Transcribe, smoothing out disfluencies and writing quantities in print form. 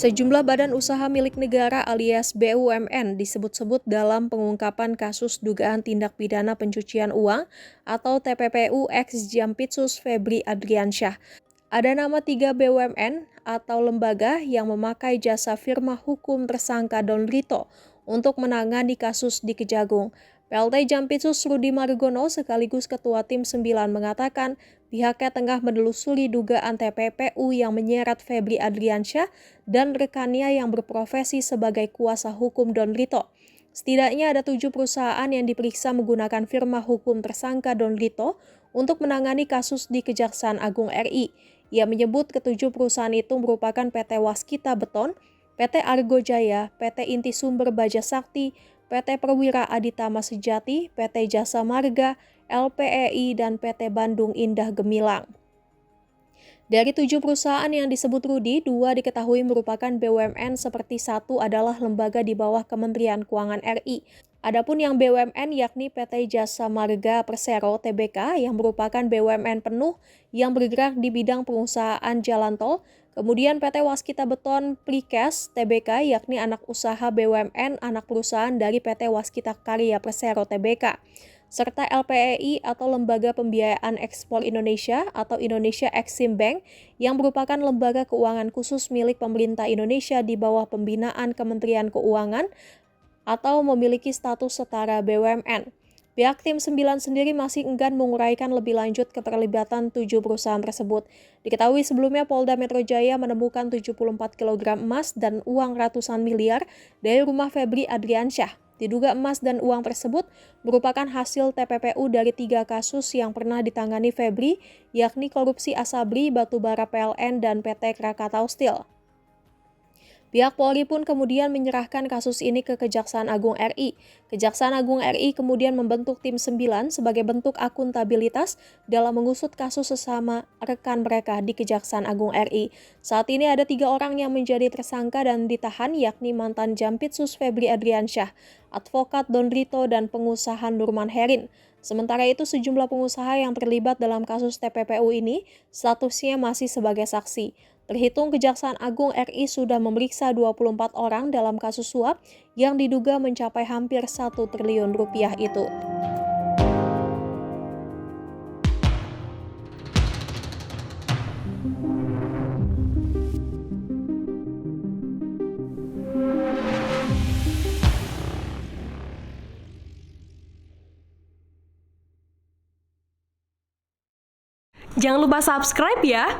Sejumlah badan usaha milik negara alias BUMN disebut-sebut dalam pengungkapan kasus dugaan tindak pidana pencucian uang atau TPPU ex Jampitsus Febri Adriansyah. Ada nama 3 BUMN atau lembaga yang memakai jasa firma hukum tersangka Don Rito untuk menangani kasus di Kejagung. PLT Jampitsus Rudi Margono sekaligus Ketua Tim 9 mengatakan pihaknya tengah menelusuri dugaan TPPU yang menyeret Febri Adriansyah dan rekannya yang berprofesi sebagai kuasa hukum Don Rito. Setidaknya ada 7 perusahaan yang diperiksa menggunakan firma hukum tersangka Don Rito untuk menangani kasus di Kejaksaan Agung RI. Ia menyebut ketujuh perusahaan itu merupakan PT Waskita Beton, PT Argo Jaya, PT Inti Sumber Baja Sakti, PT Perwira Aditama Sejati, PT Jasa Marga, LPEI, dan PT Bandung Indah Gemilang. Dari 7 perusahaan yang disebut Rudi, 2 diketahui merupakan BUMN seperti satu adalah lembaga di bawah Kementerian Keuangan RI. Adapun yang BUMN yakni PT Jasa Marga Persero Tbk yang merupakan BUMN penuh yang bergerak di bidang pengusahaan jalan tol, kemudian PT Waskita Beton Precast Tbk yakni anak usaha BUMN anak perusahaan dari PT Waskita Karya Persero Tbk, serta LPEI atau Lembaga Pembiayaan Ekspor Indonesia atau Indonesia Exim Bank yang merupakan lembaga keuangan khusus milik pemerintah Indonesia di bawah pembinaan Kementerian Keuangan atau memiliki status setara BUMN. Pihak Tim 9 sendiri masih enggan menguraikan lebih lanjut keterlibatan 7 perusahaan tersebut. Diketahui sebelumnya Polda Metro Jaya menemukan 74 kg emas dan uang ratusan miliar dari rumah Febri Adriansyah. Diduga emas dan uang tersebut merupakan hasil TPPU dari 3 kasus yang pernah ditangani Febri, yakni korupsi Asabri, Batubara PLN, dan PT Krakatau Steel. Pihak Polri pun kemudian menyerahkan kasus ini ke Kejaksaan Agung RI. Kejaksaan Agung RI kemudian membentuk Tim 9 sebagai bentuk akuntabilitas dalam mengusut kasus sesama rekan mereka di Kejaksaan Agung RI. Saat ini ada 3 orang yang menjadi tersangka dan ditahan, yakni mantan Jampitsus Febri Adriansyah, advokat Don Rito, dan pengusaha Nurman Herin. Sementara itu sejumlah pengusaha yang terlibat dalam kasus TPPU ini statusnya masih sebagai saksi. Terhitung Kejaksaan Agung RI sudah memeriksa 24 orang dalam kasus suap yang diduga mencapai hampir 1 triliun rupiah itu. Jangan lupa subscribe ya!